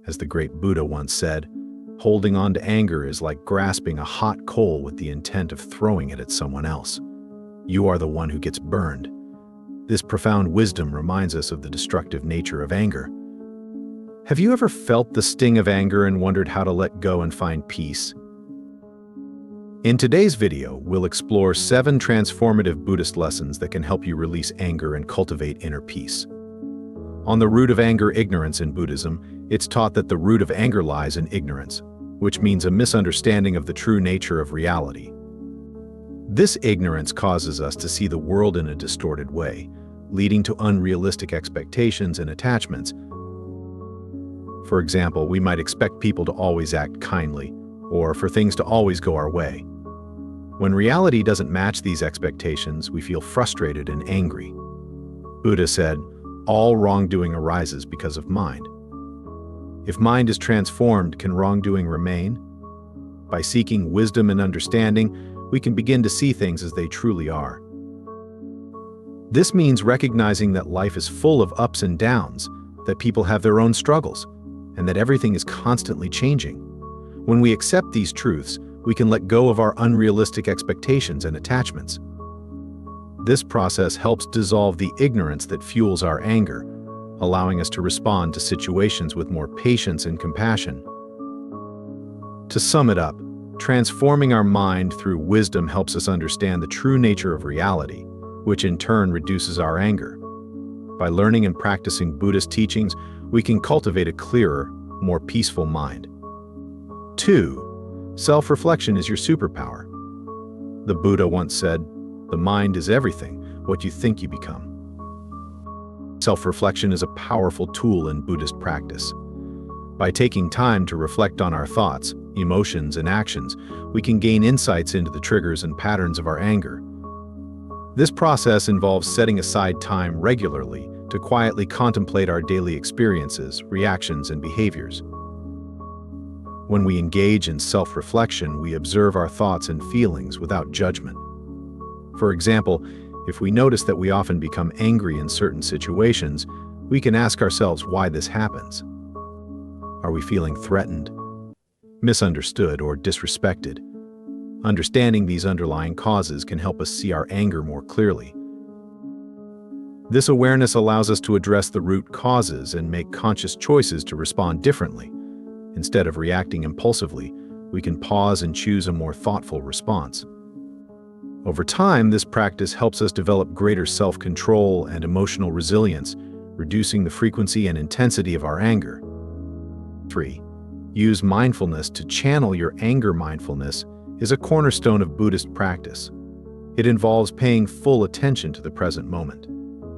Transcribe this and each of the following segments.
As the great Buddha once said, holding on to anger is like grasping a hot coal with the intent of throwing it at someone else. You are the one who gets burned. This profound wisdom reminds us of the destructive nature of anger. Have you ever felt the sting of anger and wondered how to let go and find peace? In today's video, we'll explore 7 transformative Buddhist lessons that can help you release anger and cultivate inner peace. On the root of anger, ignorance in Buddhism, it's taught that the root of anger lies in ignorance, which means a misunderstanding of the true nature of reality. This ignorance causes us to see the world in a distorted way, leading to unrealistic expectations and attachments. For example, we might expect people to always act kindly, or for things to always go our way. When reality doesn't match these expectations, we feel frustrated and angry. Buddha said, all wrongdoing arises because of mind. If mind is transformed, can wrongdoing remain? By seeking wisdom and understanding, we can begin to see things as they truly are. This means recognizing that life is full of ups and downs, that people have their own struggles, and that everything is constantly changing. When we accept these truths, we can let go of our unrealistic expectations and attachments. This process helps dissolve the ignorance that fuels our anger, allowing us to respond to situations with more patience and compassion. To sum it up, transforming our mind through wisdom helps us understand the true nature of reality, which in turn reduces our anger. By learning and practicing Buddhist teachings, we can cultivate a clearer, more peaceful mind. 2. Self-reflection is your superpower. The Buddha once said, "The mind is everything, what you think you become." Self-reflection is a powerful tool in Buddhist practice. By taking time to reflect on our thoughts, emotions, and actions, we can gain insights into the triggers and patterns of our anger. This process involves setting aside time regularly to quietly contemplate our daily experiences, reactions, and behaviors. When we engage in self-reflection, we observe our thoughts and feelings without judgment. For example, if we notice that we often become angry in certain situations, we can ask ourselves why this happens. Are we feeling threatened, misunderstood, or disrespected? Understanding these underlying causes can help us see our anger more clearly. This awareness allows us to address the root causes and make conscious choices to respond differently. Instead of reacting impulsively, we can pause and choose a more thoughtful response. Over time, this practice helps us develop greater self-control and emotional resilience, reducing the frequency and intensity of our anger. 3. Use mindfulness to channel your anger. Mindfulness is a cornerstone of Buddhist practice. It involves paying full attention to the present moment,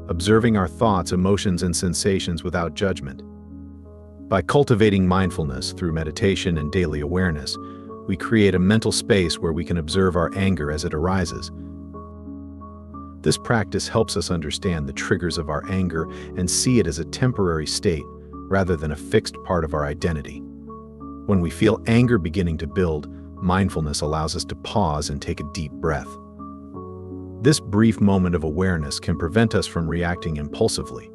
observing our thoughts, emotions, and sensations without judgment. By cultivating mindfulness through meditation and daily awareness, we create a mental space where we can observe our anger as it arises. This practice helps us understand the triggers of our anger and see it as a temporary state rather than a fixed part of our identity. When we feel anger beginning to build, mindfulness allows us to pause and take a deep breath. This brief moment of awareness can prevent us from reacting impulsively.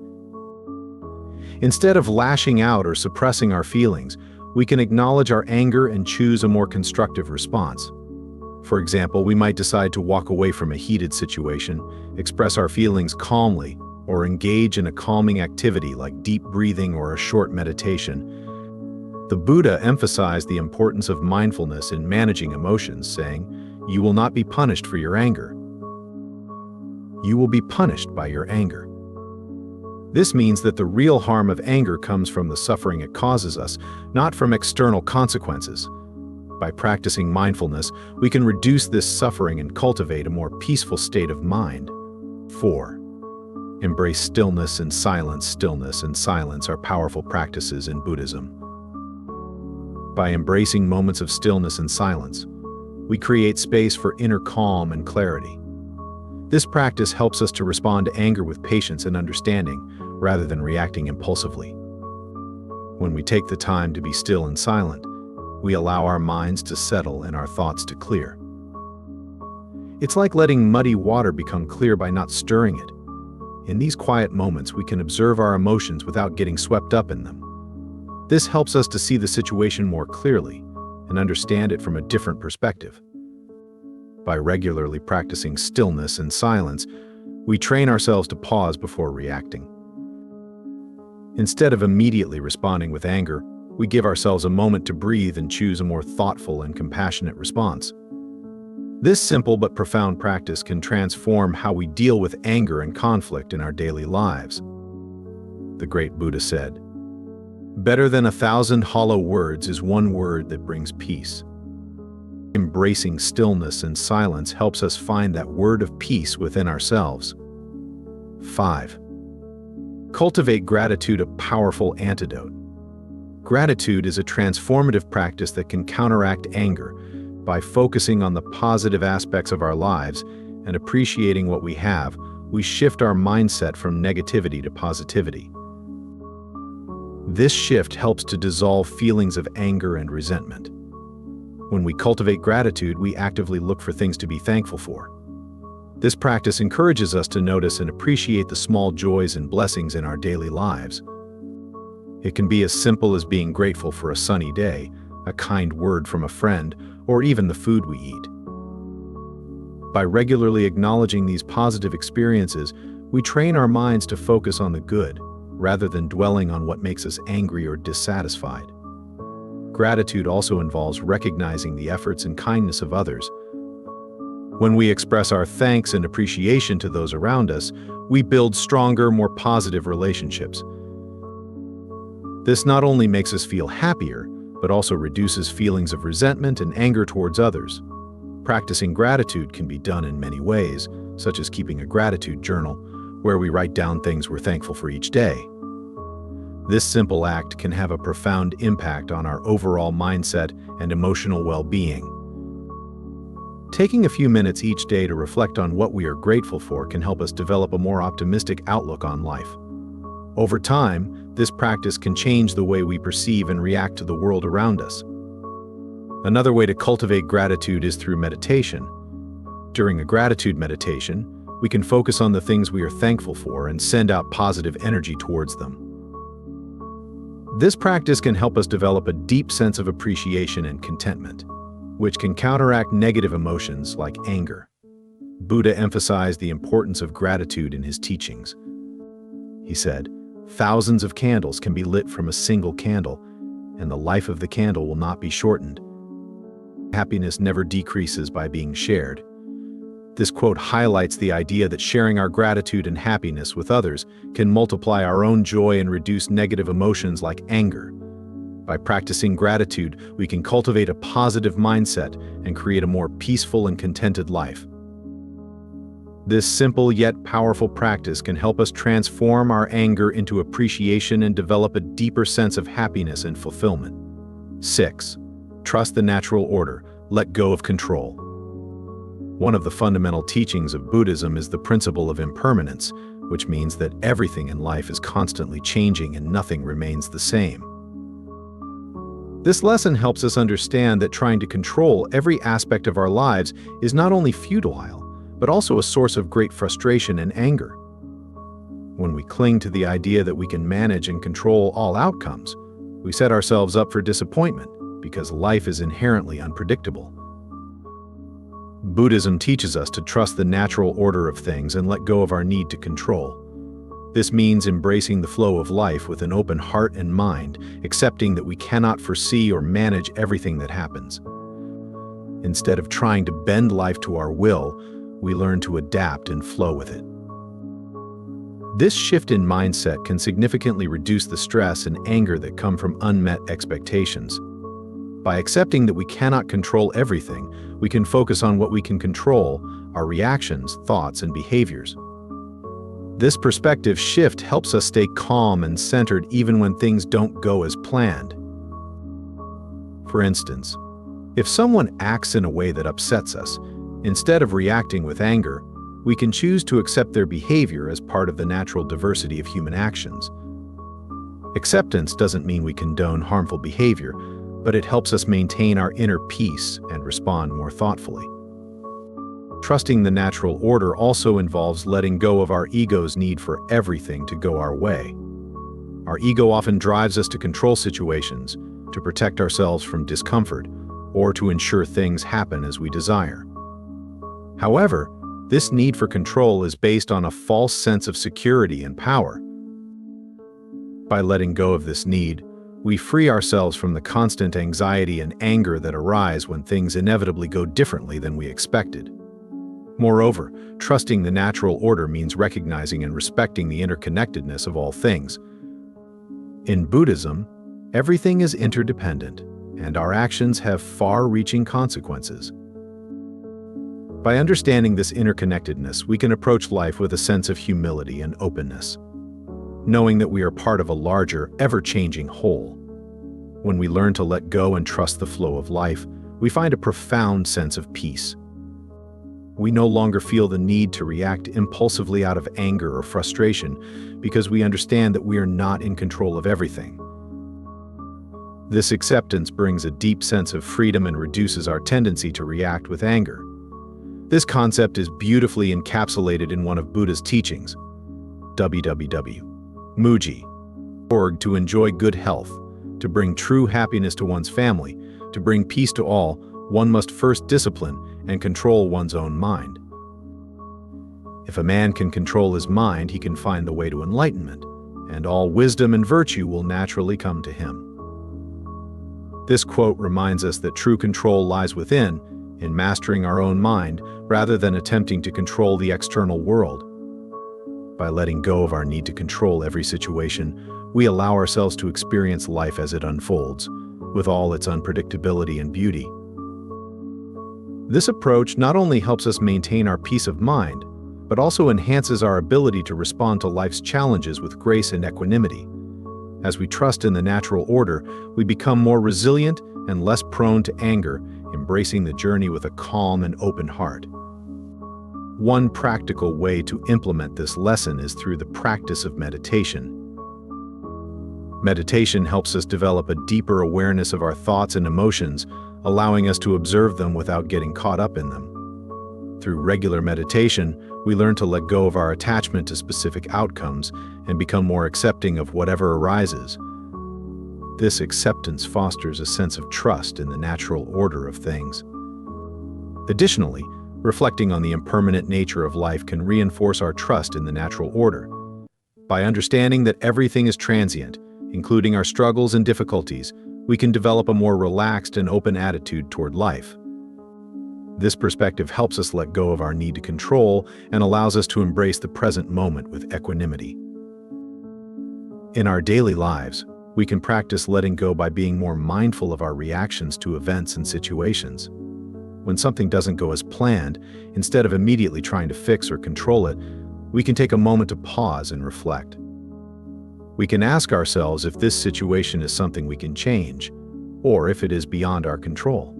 Instead of lashing out or suppressing our feelings, we can acknowledge our anger and choose a more constructive response. For example, we might decide to walk away from a heated situation, express our feelings calmly, or engage in a calming activity like deep breathing or a short meditation. The Buddha emphasized the importance of mindfulness in managing emotions, saying, "You will not be punished for your anger. You will be punished by your anger." This means that the real harm of anger comes from the suffering it causes us, not from external consequences. By practicing mindfulness, we can reduce this suffering and cultivate a more peaceful state of mind. 4. Embrace stillness and silence. Stillness and silence are powerful practices in Buddhism. By embracing moments of stillness and silence, we create space for inner calm and clarity. This practice helps us to respond to anger with patience and understanding, rather than reacting impulsively. When we take the time to be still and silent, we allow our minds to settle and our thoughts to clear. It's like letting muddy water become clear by not stirring it. In these quiet moments, we can observe our emotions without getting swept up in them. This helps us to see the situation more clearly and understand it from a different perspective. By regularly practicing stillness and silence, we train ourselves to pause before reacting. Instead of immediately responding with anger, we give ourselves a moment to breathe and choose a more thoughtful and compassionate response. This simple but profound practice can transform how we deal with anger and conflict in our daily lives. The great Buddha said, "Better than 1,000 hollow words is one word that brings peace." Embracing stillness and silence helps us find that word of peace within ourselves. 5. Cultivate gratitude, a powerful antidote. Gratitude is a transformative practice that can counteract anger. By focusing on the positive aspects of our lives and appreciating what we have, we shift our mindset from negativity to positivity. This shift helps to dissolve feelings of anger and resentment. When we cultivate gratitude, we actively look for things to be thankful for. This practice encourages us to notice and appreciate the small joys and blessings in our daily lives. It can be as simple as being grateful for a sunny day, a kind word from a friend, or even the food we eat. By regularly acknowledging these positive experiences, we train our minds to focus on the good, rather than dwelling on what makes us angry or dissatisfied. Gratitude also involves recognizing the efforts and kindness of others. When we express our thanks and appreciation to those around us, we build stronger, more positive relationships. This not only makes us feel happier, but also reduces feelings of resentment and anger towards others. Practicing gratitude can be done in many ways, such as keeping a gratitude journal, where we write down things we're thankful for each day. This simple act can have a profound impact on our overall mindset and emotional well-being. Taking a few minutes each day to reflect on what we are grateful for can help us develop a more optimistic outlook on life. Over time, this practice can change the way we perceive and react to the world around us. Another way to cultivate gratitude is through meditation. During a gratitude meditation, we can focus on the things we are thankful for and send out positive energy towards them. This practice can help us develop a deep sense of appreciation and contentment, which can counteract negative emotions like anger. Buddha emphasized the importance of gratitude in his teachings. He said, "Thousands of candles can be lit from a single candle, and the life of the candle will not be shortened. Happiness never decreases by being shared." This quote highlights the idea that sharing our gratitude and happiness with others can multiply our own joy and reduce negative emotions like anger. By practicing gratitude, we can cultivate a positive mindset and create a more peaceful and contented life. This simple yet powerful practice can help us transform our anger into appreciation and develop a deeper sense of happiness and fulfillment. 6. Trust the natural order. Let go of control. One of the fundamental teachings of Buddhism is the principle of impermanence, which means that everything in life is constantly changing and nothing remains the same. This lesson helps us understand that trying to control every aspect of our lives is not only futile, but also a source of great frustration and anger. When we cling to the idea that we can manage and control all outcomes, we set ourselves up for disappointment because life is inherently unpredictable. Buddhism teaches us to trust the natural order of things and let go of our need to control. This means embracing the flow of life with an open heart and mind, accepting that we cannot foresee or manage everything that happens. Instead of trying to bend life to our will, we learn to adapt and flow with it. This shift in mindset can significantly reduce the stress and anger that come from unmet expectations. By accepting that we cannot control everything, we can focus on what we can control, our reactions, thoughts, and behaviors. This perspective shift helps us stay calm and centered even when things don't go as planned. For instance, if someone acts in a way that upsets us, instead of reacting with anger, we can choose to accept their behavior as part of the natural diversity of human actions. Acceptance doesn't mean we condone harmful behavior, but it helps us maintain our inner peace and respond more thoughtfully. Trusting the natural order also involves letting go of our ego's need for everything to go our way. Our ego often drives us to control situations, to protect ourselves from discomfort, or to ensure things happen as we desire. However, this need for control is based on a false sense of security and power. By letting go of this need, we free ourselves from the constant anxiety and anger that arise when things inevitably go differently than we expected. Moreover, trusting the natural order means recognizing and respecting the interconnectedness of all things. In Buddhism, everything is interdependent, and our actions have far-reaching consequences. By understanding this interconnectedness, we can approach life with a sense of humility and openness, knowing that we are part of a larger, ever-changing whole. When we learn to let go and trust the flow of life, we find a profound sense of peace. We no longer feel the need to react impulsively out of anger or frustration because we understand that we are not in control of everything. This acceptance brings a deep sense of freedom and reduces our tendency to react with anger. This concept is beautifully encapsulated in one of Buddha's teachings, www.muji.org, to enjoy good health, to bring true happiness to one's family, to bring peace to all, one must first discipline and control one's own mind. If a man can control his mind, he can find the way to enlightenment, and all wisdom and virtue will naturally come to him. This quote reminds us that true control lies within, in mastering our own mind, rather than attempting to control the external world. By letting go of our need to control every situation, we allow ourselves to experience life as it unfolds, with all its unpredictability and beauty. This approach not only helps us maintain our peace of mind, but also enhances our ability to respond to life's challenges with grace and equanimity. As we trust in the natural order, we become more resilient and less prone to anger, embracing the journey with a calm and open heart. One practical way to implement this lesson is through the practice of meditation. Meditation helps us develop a deeper awareness of our thoughts and emotions, allowing us to observe them without getting caught up in them. Through regular meditation, we learn to let go of our attachment to specific outcomes and become more accepting of whatever arises. This acceptance fosters a sense of trust in the natural order of things. Additionally, reflecting on the impermanent nature of life can reinforce our trust in the natural order. By understanding that everything is transient, including our struggles and difficulties, we can develop a more relaxed and open attitude toward life. This perspective helps us let go of our need to control and allows us to embrace the present moment with equanimity. In our daily lives, we can practice letting go by being more mindful of our reactions to events and situations. When something doesn't go as planned, instead of immediately trying to fix or control it, we can take a moment to pause and reflect. We can ask ourselves if this situation is something we can change, or if it is beyond our control.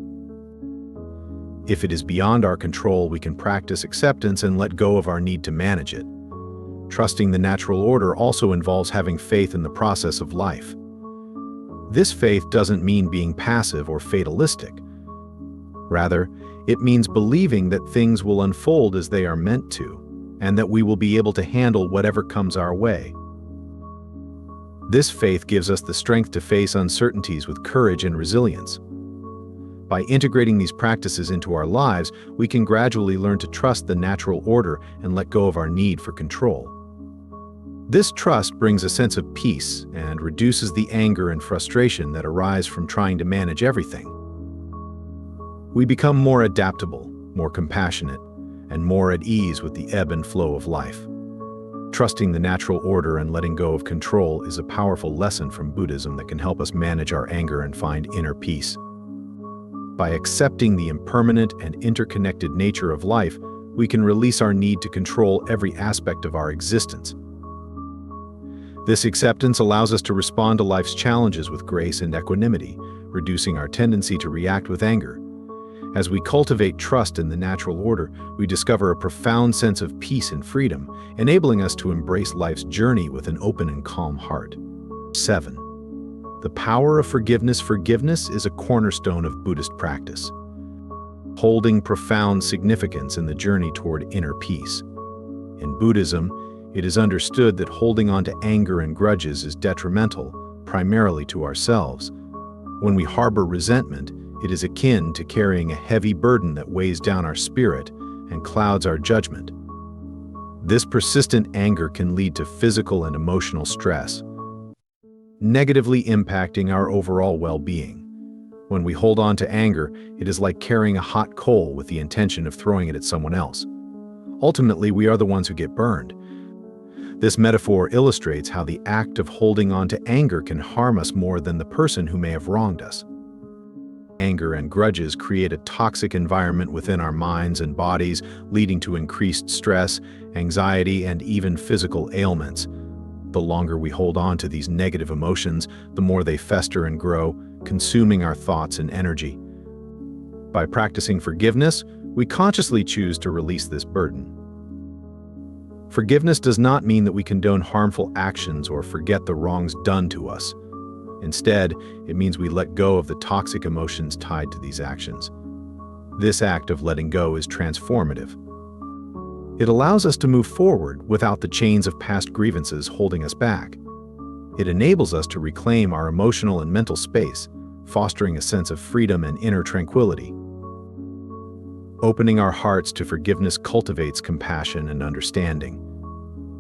If it is beyond our control, we can practice acceptance and let go of our need to manage it. Trusting the natural order also involves having faith in the process of life. This faith doesn't mean being passive or fatalistic. Rather, it means believing that things will unfold as they are meant to, and that we will be able to handle whatever comes our way. This faith gives us the strength to face uncertainties with courage and resilience. By integrating these practices into our lives, we can gradually learn to trust the natural order and let go of our need for control. This trust brings a sense of peace and reduces the anger and frustration that arise from trying to manage everything. We become more adaptable, more compassionate, and more at ease with the ebb and flow of life. Trusting the natural order and letting go of control is a powerful lesson from Buddhism that can help us manage our anger and find inner peace. By accepting the impermanent and interconnected nature of life, we can release our need to control every aspect of our existence. This acceptance allows us to respond to life's challenges with grace and equanimity, reducing our tendency to react with anger. As we cultivate trust in the natural order, we discover a profound sense of peace and freedom, enabling us to embrace life's journey with an open and calm heart. 7. The power of forgiveness. Forgiveness is a cornerstone of Buddhist practice, holding profound significance in the journey toward inner peace. In Buddhism, It is understood that holding on to anger and grudges is detrimental, primarily to ourselves. When we harbor resentment, it is akin to carrying a heavy burden that weighs down our spirit and clouds our judgment. This persistent anger can lead to physical and emotional stress, negatively impacting our overall well-being. When we hold on to anger, it is like carrying a hot coal with the intention of throwing it at someone else. Ultimately, we are the ones who get burned. This metaphor illustrates how the act of holding on to anger can harm us more than the person who may have wronged us. Anger and grudges create a toxic environment within our minds and bodies, leading to increased stress, anxiety, and even physical ailments. The longer we hold on to these negative emotions, the more they fester and grow, consuming our thoughts and energy. By practicing forgiveness, we consciously choose to release this burden. Forgiveness does not mean that we condone harmful actions or forget the wrongs done to us. Instead, it means we let go of the toxic emotions tied to these actions. This act of letting go is transformative. It allows us to move forward without the chains of past grievances holding us back. It enables us to reclaim our emotional and mental space, fostering a sense of freedom and inner tranquility. Opening our hearts to forgiveness cultivates compassion and understanding.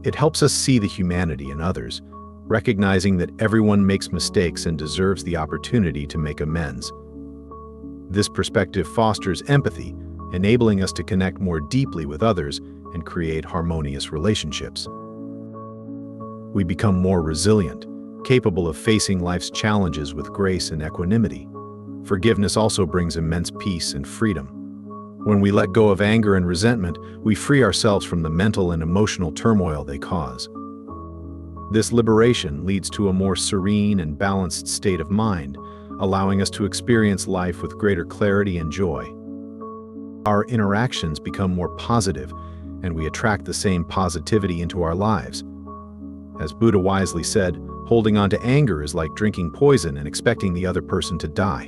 It helps us see the humanity in others, recognizing that everyone makes mistakes and deserves the opportunity to make amends. This perspective fosters empathy, enabling us to connect more deeply with others and create harmonious relationships. We become more resilient, capable of facing life's challenges with grace and equanimity. Forgiveness also brings immense peace and freedom. When we let go of anger and resentment, we free ourselves from the mental and emotional turmoil they cause. This liberation leads to a more serene and balanced state of mind, allowing us to experience life with greater clarity and joy. Our interactions become more positive, and we attract the same positivity into our lives. As Buddha wisely said, holding on to anger is like drinking poison and expecting the other person to die.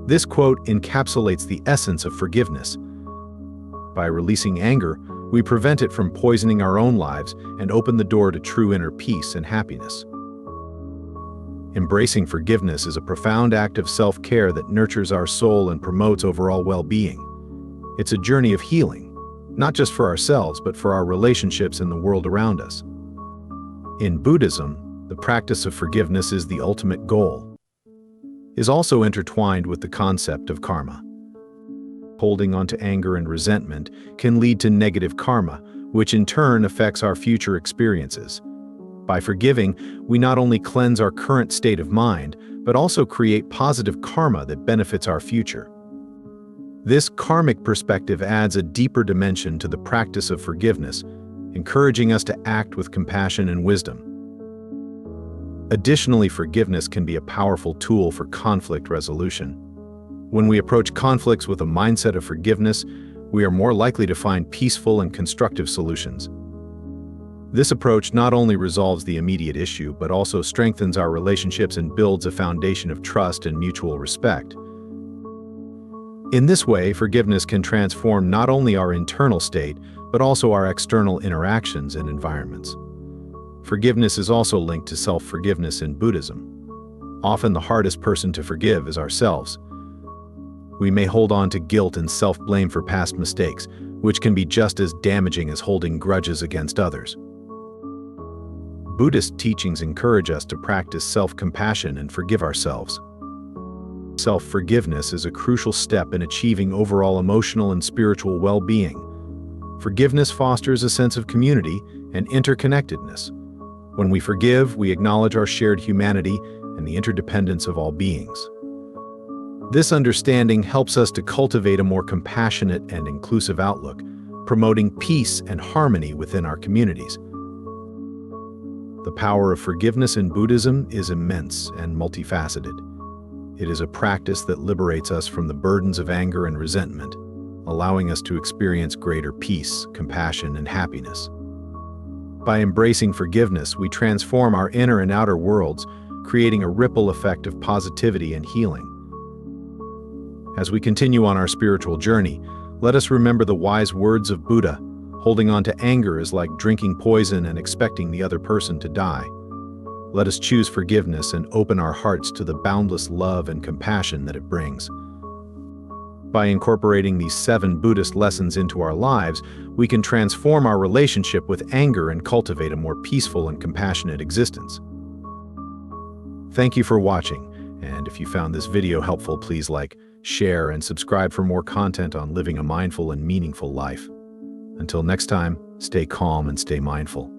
This quote encapsulates the essence of forgiveness. By releasing anger, we prevent it from poisoning our own lives and open the door to true inner peace and happiness. Embracing forgiveness is a profound act of self-care that nurtures our soul and promotes overall well-being. It's a journey of healing, not just for ourselves, but for our relationships and the world around us. In Buddhism, the practice of forgiveness is the ultimate goal. It is also intertwined with the concept of karma. Holding on to anger and resentment can lead to negative karma, which in turn affects our future experiences. By forgiving, we not only cleanse our current state of mind, but also create positive karma that benefits our future. This karmic perspective adds a deeper dimension to the practice of forgiveness, encouraging us to act with compassion and wisdom. Additionally, forgiveness can be a powerful tool for conflict resolution. When we approach conflicts with a mindset of forgiveness, we are more likely to find peaceful and constructive solutions. This approach not only resolves the immediate issue, but also strengthens our relationships and builds a foundation of trust and mutual respect. In this way, forgiveness can transform not only our internal state, but also our external interactions and environments. Forgiveness is also linked to self-forgiveness in Buddhism. Often the hardest person to forgive is ourselves. We may hold on to guilt and self-blame for past mistakes, which can be just as damaging as holding grudges against others. Buddhist teachings encourage us to practice self-compassion and forgive ourselves. Self-forgiveness is a crucial step in achieving overall emotional and spiritual well-being. Forgiveness fosters a sense of community and interconnectedness. When we forgive, we acknowledge our shared humanity and the interdependence of all beings. This understanding helps us to cultivate a more compassionate and inclusive outlook, promoting peace and harmony within our communities. The power of forgiveness in Buddhism is immense and multifaceted. It is a practice that liberates us from the burdens of anger and resentment, allowing us to experience greater peace, compassion, and happiness. By embracing forgiveness, we transform our inner and outer worlds, creating a ripple effect of positivity and healing. As we continue on our spiritual journey, let us remember the wise words of Buddha: Holding on to anger is like drinking poison and expecting the other person to die. Let us choose forgiveness and open our hearts to the boundless love and compassion that it brings. By incorporating these 7 Buddhist lessons into our lives, we can transform our relationship with anger and cultivate a more peaceful and compassionate existence. Thank you for watching, and if you found this video helpful, please like, share, and subscribe for more content on living a mindful and meaningful life. Until next time, stay calm and stay mindful.